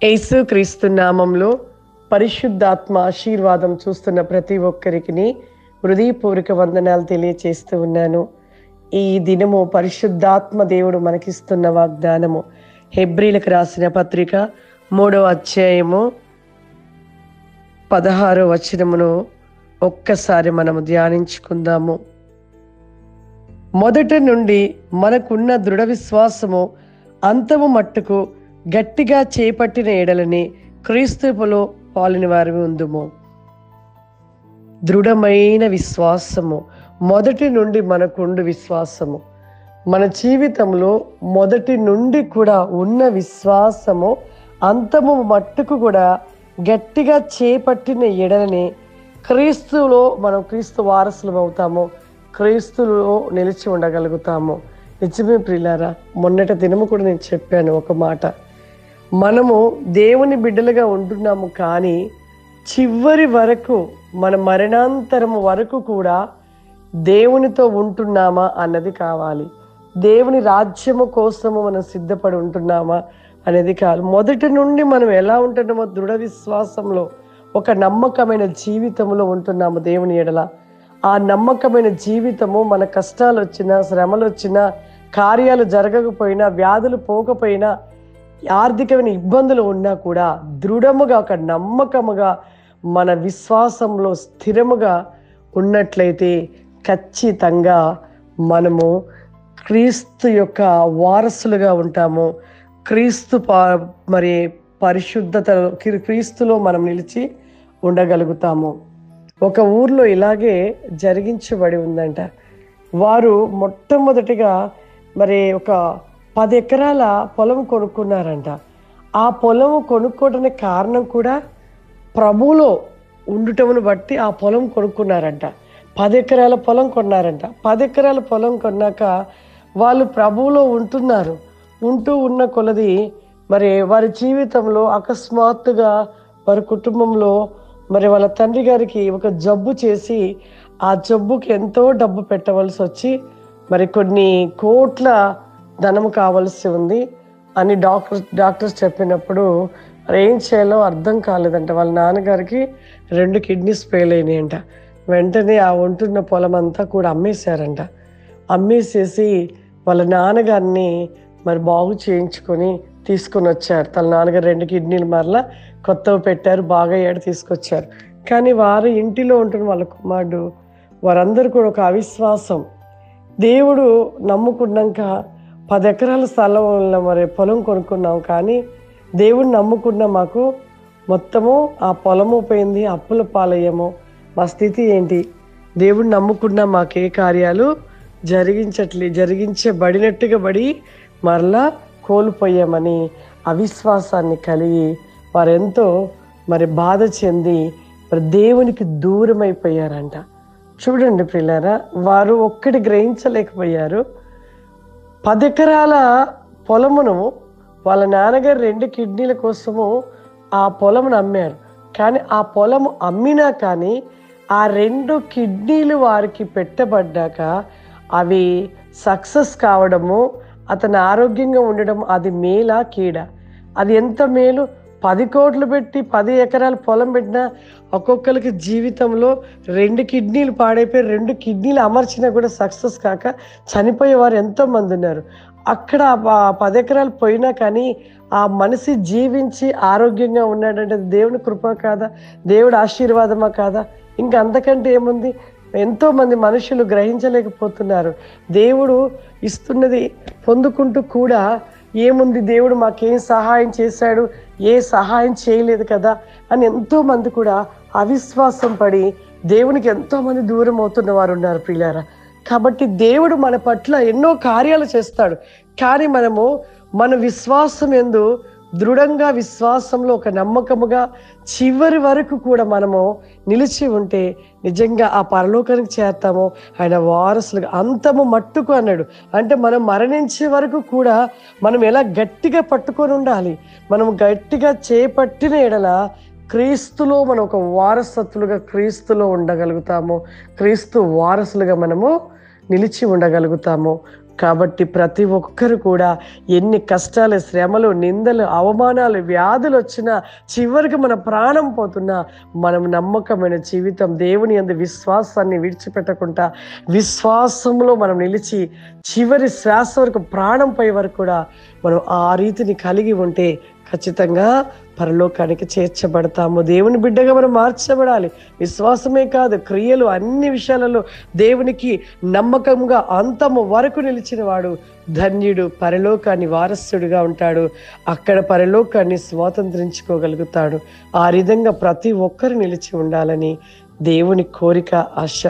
యేసు క్రీస్తు నామంలో పరిశుద్ధాత్మ ఆశీర్వాదం చూస్తున్న ప్రతి ఒక్కరికి హృదయపూర్వక వందనాలు తెలియచేస్తూ ఉన్నాను. ఈ దినము పరిశుద్ధాత్మ దేవుడు మనకిస్తున్న వాగ్దానము హెబ్రీలకు రాసిన పత్రిక 3వ అధ్యాయము 16వ వచనమును ఒక్కసారి మనము ధ్యానించుకుందాము. మొదటి నుండి మనకున్న దృఢ విశ్వాసము అంతము మట్టుకు గట్టిగా చేపట్టిన ఎడలని క్రీస్తులో పాలిన వారి ఉందుము. దృఢమైన విశ్వాసము, మొదటి నుండి మనకుండు విశ్వాసము, మన జీవితంలో మొదటి నుండి కూడా ఉన్న విశ్వాసము అంతము మట్టుకు కూడా గట్టిగా చేపట్టిన ఎడలని క్రీస్తులో మనం క్రీస్తు వారసులం అవుతాము, క్రీస్తులో నిలిచి ఉండగలుగుతాము. నిజమే ప్రియులారా, మొన్నటి దినము కూడా నేను చెప్పాను ఒక మాట. మనము దేవుని బిడ్డలుగా ఉంటున్నాము, కానీ చివరి వరకు మన మరణాంతరం వరకు కూడా దేవునితో ఉంటున్నామా అన్నది కావాలి. దేవుని రాజ్యము కోసము మనం సిద్ధపడి ఉంటున్నామా అనేది కావాలి. మొదటి నుండి మనం ఎలా ఉంటున్నామో దృఢ విశ్వాసంలో ఒక నమ్మకమైన జీవితంలో ఉంటున్నాము దేవుని ఎడల. ఆ నమ్మకమైన జీవితము మన కష్టాలు వచ్చినా, శ్రమలు వచ్చినా, కార్యాలు జరగకపోయినా, వ్యాధులు పోకపోయినా, ఆర్థికమైన ఇబ్బందులు ఉన్నా కూడా దృఢముగా ఒక నమ్మకముగా మన విశ్వాసంలో స్థిరముగా ఉన్నట్లయితే ఖచ్చితంగా మనము క్రీస్తు యొక్క వారసులుగా ఉంటాము. క్రీస్తు మరి పరిశుద్ధతలో క్రీస్తులో మనం నిలిచి ఉండగలుగుతాము. ఒక ఊర్లో ఇలాగే జరిగించబడి ఉందంట. వారు మొట్టమొదటిగా మరి ఒక 10 ఎకరాల పొలం కొనుక్కున్నారంట. ఆ పొలం కొనుక్కోవడానికి కారణం కూడా ప్రభువులో ఉండటమును బట్టి ఆ పొలం కొనుక్కున్నారంట. 10 ఎకరాల పొలం కొన్నారంట. 10 ఎకరాల పొలం కొన్నాక వాళ్ళు ప్రభువులో ఉంటున్నారు. ఉంటూ ఉన్న కొలది మరి వారి జీవితంలో అకస్మాత్తుగా వారి కుటుంబంలో మరి వాళ్ళ తండ్రి గారికి ఒక జబ్బు చేసి ఆ జబ్బుకి ఎంతో డబ్బు పెట్టవలసి వచ్చి మరి కొన్ని కోట్ల ధనము కావలసి ఉంది అని డాక్టర్స్ చెప్పినప్పుడు మరి ఏం చేయాలో అర్థం కాలేదంట. వాళ్ళ నాన్నగారికి 2 కిడ్నీస్ ఫెయిల్ అయినాయంట. వెంటనే ఆ ఉంటున్న పొలం అంతా కూడా అమ్మేశారంట. అమ్మేసేసి వాళ్ళ నాన్నగారిని మరి బాగు చేయించుకొని తీసుకొని వచ్చారు. తన నాన్నగారు 2 కిడ్నీలు మరలా కొత్తవి పెట్టారు, బాగా తీసుకొచ్చారు. కానీ వారు ఇంటిలో ఉంటున్న వాళ్ళ కుమారుడు వారందరూ కూడా ఒక అవిశ్వాసం. దేవుడు నమ్ముకున్నాక 10 ఎకరాల స్థలంలో మరి పొలం కొనుక్కున్నాం, కానీ దేవుడు నమ్ముకున్న మాకు మొత్తము ఆ పొలము పోయింది, అప్పుల పాలయ్యాము, మా స్థితి ఏంటి? దేవుడు నమ్ముకున్న మాకే కార్యాలు జరిగించబడినట్టుగా బడి మరలా కోల్పోయామని అవిశ్వాసాన్ని కలిగి వారెంతో మరి బాధ చెంది మరి దేవునికి దూరం అయిపోయారంట. చూడండి ప్రియులారా, వారు ఒక్కటి గ్రహించలేకపోయారు. 10 ఎకరాల పొలమును వాళ్ళ నాన్నగారు 2 కిడ్నీల కోసము ఆ పొలమును అమ్మారు. కానీ ఆ పొలము అమ్మినా కానీ ఆ 2 కిడ్నీలు వారికి పెట్టబడ్డాక అవి సక్సెస్ కావడము, అతను ఆరోగ్యంగా ఉండడం అది మేలా కీడా? అది ఎంత మేలు! 10 కోట్లు పెట్టి 10 ఎకరాల పొలం పెట్టినా ఒక్కొక్కరికి జీవితంలో 2 కిడ్నీలు పాడైపోయి 2 కిడ్నీలు అమర్చినా కూడా సక్సెస్ కాక చనిపోయేవారు ఎంతోమంది ఉన్నారు. అక్కడ 10 ఎకరాలు పోయినా కానీ ఆ మనిషి జీవించి ఆరోగ్యంగా ఉన్నాడంటే దేవుని కృప కాదా? దేవుడి ఆశీర్వాదమా కాదా? ఇంకా అంతకంటే ఏముంది? ఎంతోమంది మనుషులు గ్రహించలేకపోతున్నారు. దేవుడు ఇస్తున్నది పొందుకుంటూ కూడా ఏముంది, దేవుడు మాకేం సహాయం చేశాడు, ఏ సహాయం చేయలేదు కదా అని ఎంతోమంది కూడా అవిశ్వాసం పడి దేవునికి ఎంతోమంది దూరం అవుతున్న వారు ఉన్నారు ప్రియులారా. కాబట్టి దేవుడు మన పట్ల ఎన్నో కార్యాలు చేస్తాడు, కానీ మనము మన విశ్వాసం యందు దృఢంగా విశ్వాసంలో ఒక నమ్మకముగా చివరి వరకు కూడా మనము నిలిచి ఉంటే నిజంగా ఆ పరలోకానికి చేస్తాము, ఆయన వారసులుగా అంతము మట్టుకు అన్నాడు. అంటే మనం మరణించే వరకు కూడా మనం ఎలా గట్టిగా పట్టుకొని ఉండాలి. మనం గట్టిగా చేపట్టిన ఎడల క్రీస్తులో మనం ఒక వారసత్తులుగా క్రీస్తులో ఉండగలుగుతాము, క్రీస్తు వారసులుగా మనము నిలిచి ఉండగలుగుతాము. కాబట్టి ప్రతి ఒక్కరు కూడా ఎన్ని కష్టాలు, శ్రమలు, నిందలు, అవమానాలు, వ్యాధులు వచ్చినా, చివరికి మన ప్రాణం పోతున్నా, మనం నమ్మకమైన జీవితం, దేవుని యందు విశ్వాసాన్ని విడిచిపెట్టకుండా విశ్వాసంలో మనం నిలిచి చివరి శ్వాస వరకు, ప్రాణం పై వరకు కూడా మనం ఆ రీతిని కలిగి ఉంటే ఖచ్చితంగా పరలోకానికి చేర్చబడతాము. దేవుని బిడ్డగా మనం మార్చబడాలి. విశ్వాసమే కాదు, క్రియలు, అన్ని విషయాలలో దేవునికి నమ్మకంగా అంతము వరకు నిలిచిన వాడు ధన్యుడు. పరలోకాన్ని వారసుడుగా ఉంటాడు. అక్కడ పరలోకాన్ని స్వాతంత్రించుకోగలుగుతాడు. ఆ విధంగా ప్రతి ఒక్కరు నిలిచి ఉండాలని దేవుని కోరిక, ఆశ.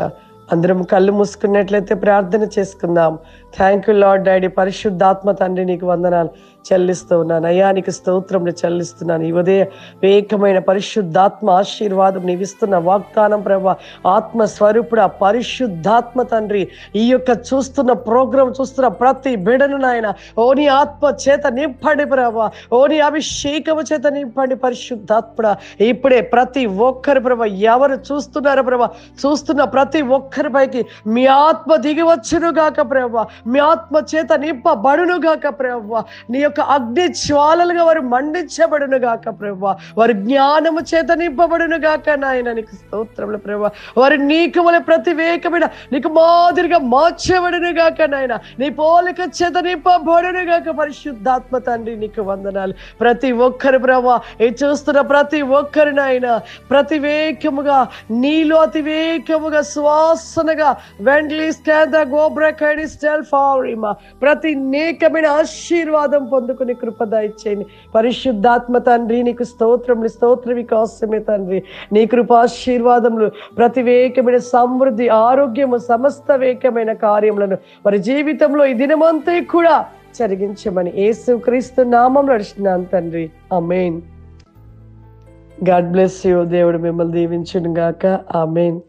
అందరం కళ్ళు మూసుకున్నట్లయితే ప్రార్థన చేసుకుందాం. Thank you lord daddy. పరిశుద్ధాత్మ తండ్రి, నీకు వందనాలు చెల్లిస్తూ ఉన్నాను అయ్యా. నీకు స్తోత్రములు చెల్లిస్తున్నాను. ఈ ఉదయ వేకమైన పరిశుద్ధాత్మ ఆశీర్వాదం నీవిస్తున్న వాగ్దానం ప్రభా, ఆత్మ స్వరూపుడ పరిశుద్ధాత్మ తండ్రి, ఈ యొక్క చూస్తున్న ప్రోగ్రాం చూస్తున్న ప్రతి బిడను నాయన ఓ నీ ఆత్మ చేత నింపండి ప్రభా, ఓ నీ అభిషేకము చేత నింపండి పరిశుద్ధాత్ముడ. ఇప్పుడే ప్రతి ఒక్కరు ప్రభా, ఎవరు చూస్తున్నారో ప్రభా, చూస్తున్న ప్రతి ఒక్కరి పైకి మీ ఆత్మ దిగి వచ్చును గాక ప్రభా, మీ ఆత్మ చేత నింపబడును గాక ప్రభా, నీ యొక్క అగ్ని జ్వాలలుగా వారు మండించబడును గాక ప్రభా, వారి జ్ఞానము చేత నింపబడును గాక నాయన. నీకు స్తోత్రములు ప్రభా. వారి నీకు వలె ప్రతివేకమైన నీకు మాదిరిగా మార్చబడును గాక నాయన. నీ పోలిక చేత నింపబడును గాక పరిశుద్ధాత్మ తండ్రి, నీకు వందనాలు. ప్రతి ఒక్కరు ప్రభా, ఈ చూస్తున్న ప్రతి ఒక్కరు నాయన ప్రతివేకముగా నీలో అతివేకముగా శ్వాసనగా వెంట్లీ స్టాండ్ గోబ్రకైడి స్టెల్ ఫారిమా ప్రతి నేకమైన ఆశీర్వాదం పొందుకుని కృప దయచేయండి పరిశుద్ధాత్మ తండ్రి. నీకు స్తోత్రములు, స్తోత్ర వికాసమే తండ్రి. నీ కృపాశీర్వాదములు, ప్రతివేకమైన సమృద్ధి, ఆరోగ్యము, సమస్త వేకమైన కార్యములను వారి జీవితంలో ఈ దినమంతా కూడా జరిగించమని యేసు క్రీస్తు నామములో అడుగుతున్నాను తండ్రి. ఆమేన్. God bless you. దేవుడు మిమ్మల్ని దీవించును గాక. ఆమేన్.